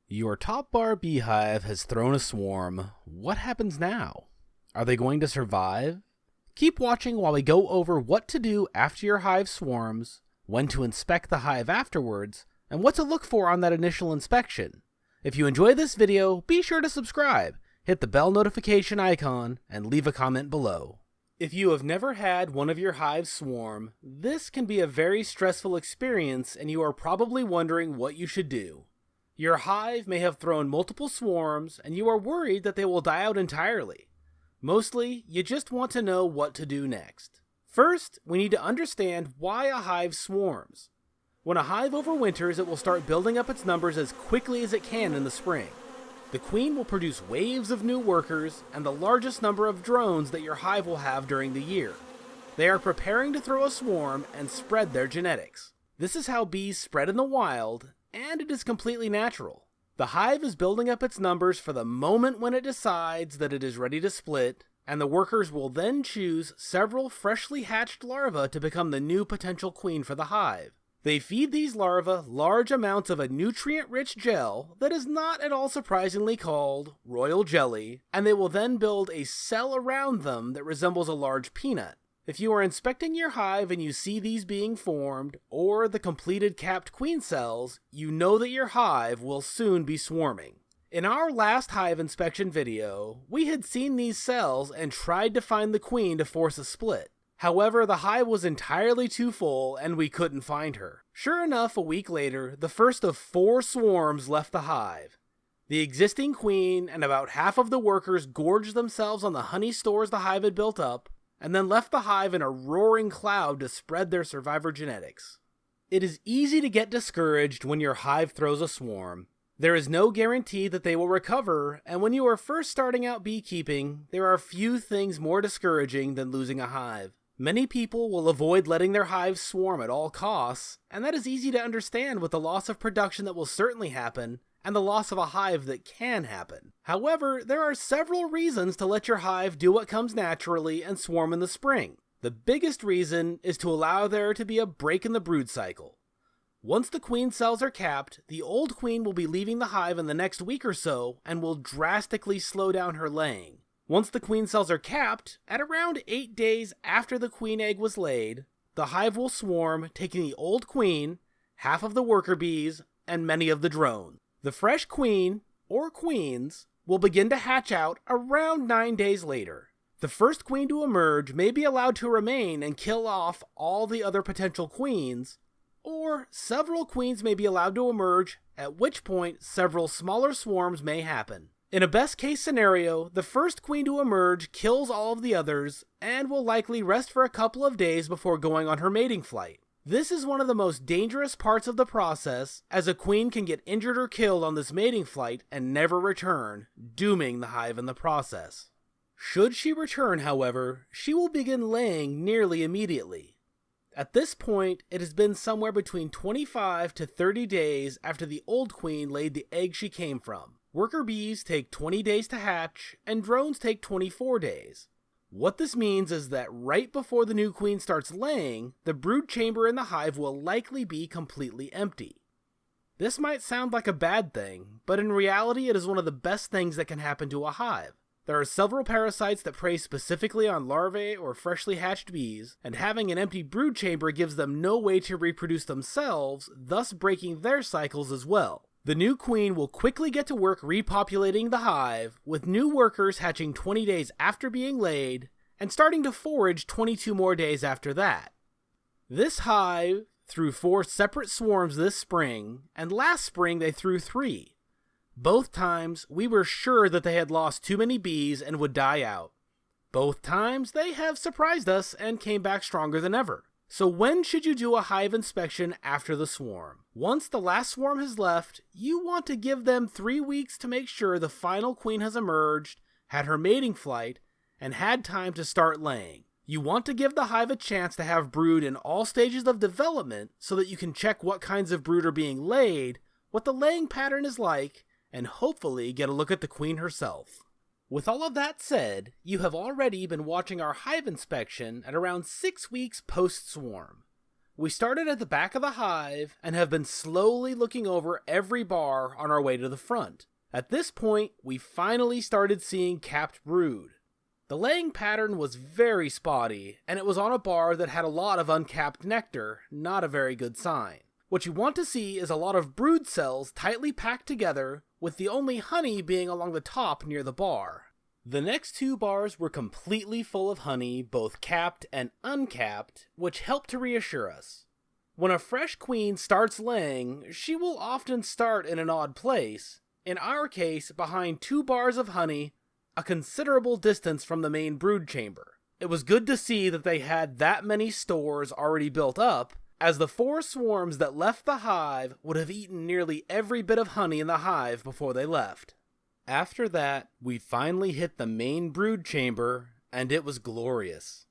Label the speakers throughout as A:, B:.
A: Your top bar beehive has thrown a swarm. What happens now? Are they going to survive? Keep watching while we go over what to do after your hive swarms, when to inspect the hive afterwards, and what to look for on that initial inspection. If you enjoy this video, be sure to subscribe, hit the bell notification icon, and leave a comment below. If you have never had one of your hives swarm, this can be a very stressful experience and you are probably wondering what you should do. Your hive may have thrown multiple swarms and you are worried that they will die out entirely. Mostly, you just want to know what to do next. First, we need to understand why a hive swarms. When a hive overwinters, it will start building up its numbers as quickly as it can in the spring. The queen will produce waves of new workers and the largest number of drones that your hive will have during the year. They are preparing to throw a swarm and spread their genetics. This is how bees spread in the wild, and it is completely natural. The hive is building up its numbers for the moment when it decides that it is ready to split, and the workers will then choose several freshly hatched larvae to become the new potential queen for the hive. They feed these larvae large amounts of a nutrient-rich gel that is not at all surprisingly called royal jelly, and they will then build a cell around them that resembles a large peanut. If you are inspecting your hive and you see these being formed, or the completed capped queen cells, you know that your hive will soon be swarming. In our last hive inspection video, we had seen these cells and tried to find the queen to force a split. However, the hive was entirely too full and we couldn't find her. Sure enough, a week later, the first of 4 swarms left the hive. The existing queen and about half of the workers gorged themselves on the honey stores the hive had built up, and then left the hive in a roaring cloud to spread their survivor genetics. It is easy to get discouraged when your hive throws a swarm. There is no guarantee that they will recover, and when you are first starting out beekeeping, there are few things more discouraging than losing a hive. Many people will avoid letting their hives swarm at all costs, and that is easy to understand with the loss of production that will certainly happen, and the loss of a hive that can happen. However, there are several reasons to let your hive do what comes naturally and swarm in the spring. The biggest reason is to allow there to be a break in the brood cycle. Once the queen cells are capped, the old queen will be leaving the hive in the next week or so and will drastically slow down her laying. Once the queen cells are capped, at around 8 days after the queen egg was laid, the hive will swarm, taking the old queen, half of the worker bees, and many of the drones. The fresh queen, or queens, will begin to hatch out around 9 days later. The first queen to emerge may be allowed to remain and kill off all the other potential queens, or several queens may be allowed to emerge, at which point several smaller swarms may happen. In a best case scenario, the first queen to emerge kills all of the others, and will likely rest for a couple of days before going on her mating flight. This is one of the most dangerous parts of the process, as a queen can get injured or killed on this mating flight and never return, dooming the hive in the process. Should she return, however, she will begin laying nearly immediately. At this point, it has been somewhere between 25 to 30 days after the old queen laid the egg she came from. Worker bees take 20 days to hatch, and drones take 24 days. What this means is that right before the new queen starts laying, the brood chamber in the hive will likely be completely empty. This might sound like a bad thing, but in reality it is one of the best things that can happen to a hive. There are several parasites that prey specifically on larvae or freshly hatched bees, and having an empty brood chamber gives them no way to reproduce themselves, thus breaking their cycles as well. The new queen will quickly get to work repopulating the hive, with new workers hatching 20 days after being laid, and starting to forage 22 more days after that. This hive threw 4 separate swarms this spring, and last spring they threw 3. Both times, we were sure that they had lost too many bees and would die out. Both times, they have surprised us and came back stronger than ever. So when should you do a hive inspection after the swarm? Once the last swarm has left, you want to give them 3 weeks to make sure the final queen has emerged, had her mating flight, and had time to start laying. You want to give the hive a chance to have brood in all stages of development so that you can check what kinds of brood are being laid, what the laying pattern is like, and hopefully get a look at the queen herself. With all of that said, you have already been watching our hive inspection at around 6 weeks post-swarm. We started at the back of the hive and have been slowly looking over every bar on our way to the front. At this point, we finally started seeing capped brood. The laying pattern was very spotty, and it was on a bar that had a lot of uncapped nectar, not a very good sign. What you want to see is a lot of brood cells tightly packed together, with the only honey being along the top near the bar. The next 2 bars were completely full of honey, both capped and uncapped, which helped to reassure us. When a fresh queen starts laying, she will often start in an odd place, in our case behind 2 bars of honey, a considerable distance from the main brood chamber. It was good to see that they had that many stores already built up, as the 4 swarms that left the hive would have eaten nearly every bit of honey in the hive before they left. After that, we finally hit the main brood chamber, and it was glorious.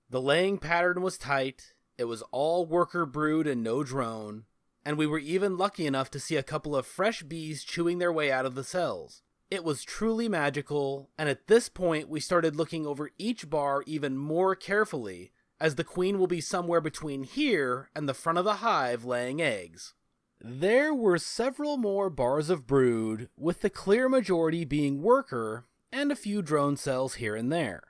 A: The laying pattern was tight, it was all worker brood and no drone, and we were even lucky enough to see a couple of fresh bees chewing their way out of the cells. It was truly magical, and at this point we started looking over each bar even more carefully, as the queen will be somewhere between here and the front of the hive laying eggs. There were several more bars of brood, with the clear majority being worker, and a few drone cells here and there.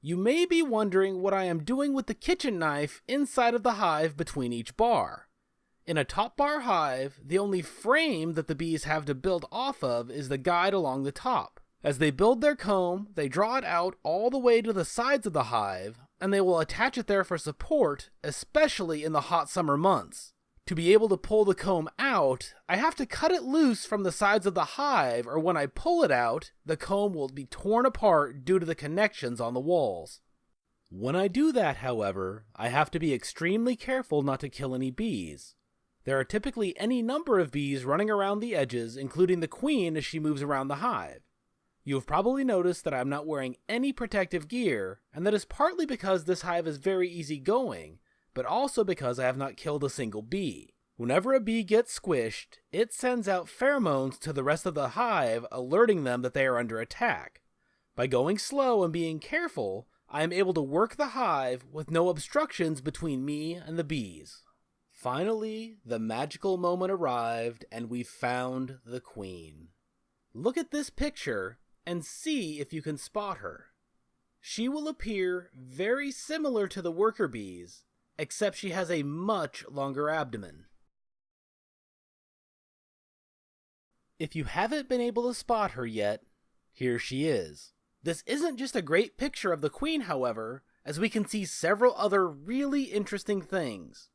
A: You may be wondering what I am doing with the kitchen knife inside of the hive between each bar. In a top bar hive, the only frame that the bees have to build off of is the guide along the top. As they build their comb, they draw it out all the way to the sides of the hive, and they will attach it there for support, especially in the hot summer months. To be able to pull the comb out, I have to cut it loose from the sides of the hive, or when I pull it out, the comb will be torn apart due to the connections on the walls. When I do that, however, I have to be extremely careful not to kill any bees. There are typically any number of bees running around the edges, including the queen as she moves around the hive. You have probably noticed that I'm not wearing any protective gear, and that is partly because this hive is very easygoing, but also because I have not killed a single bee. Whenever a bee gets squished, it sends out pheromones to the rest of the hive, alerting them that they are under attack. By going slow and being careful, I am able to work the hive with no obstructions between me and the bees. Finally, the magical moment arrived, and we found the queen. Look at this picture and see if you can spot her. She will appear very similar to the worker bees, except she has a much longer abdomen. If you haven't been able to spot her yet, here she is. This isn't just a great picture of the queen, however, as we can see several other really interesting things.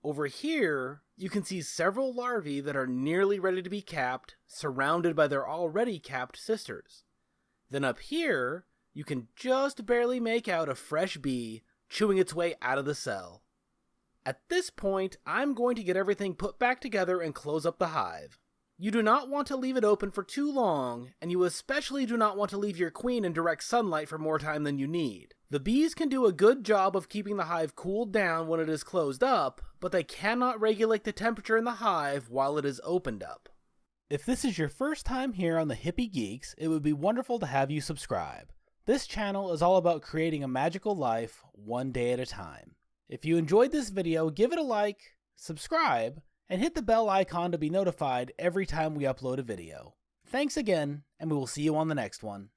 A: Over here, you can see several larvae that are nearly ready to be capped, surrounded by their already capped sisters. Then up here, you can just barely make out a fresh bee chewing its way out of the cell. At this point, I'm going to get everything put back together and close up the hive. You do not want to leave it open for too long, and you especially do not want to leave your queen in direct sunlight for more time than you need. The bees can do a good job of keeping the hive cooled down when it is closed up, but they cannot regulate the temperature in the hive while it is opened up. If this is your first time here on the Hippie Geeks, it would be wonderful to have you subscribe. This channel is all about creating a magical life, one day at a time. If you enjoyed this video, give it a like, subscribe, and hit the bell icon to be notified every time we upload a video. Thanks again, and we will see you on the next one.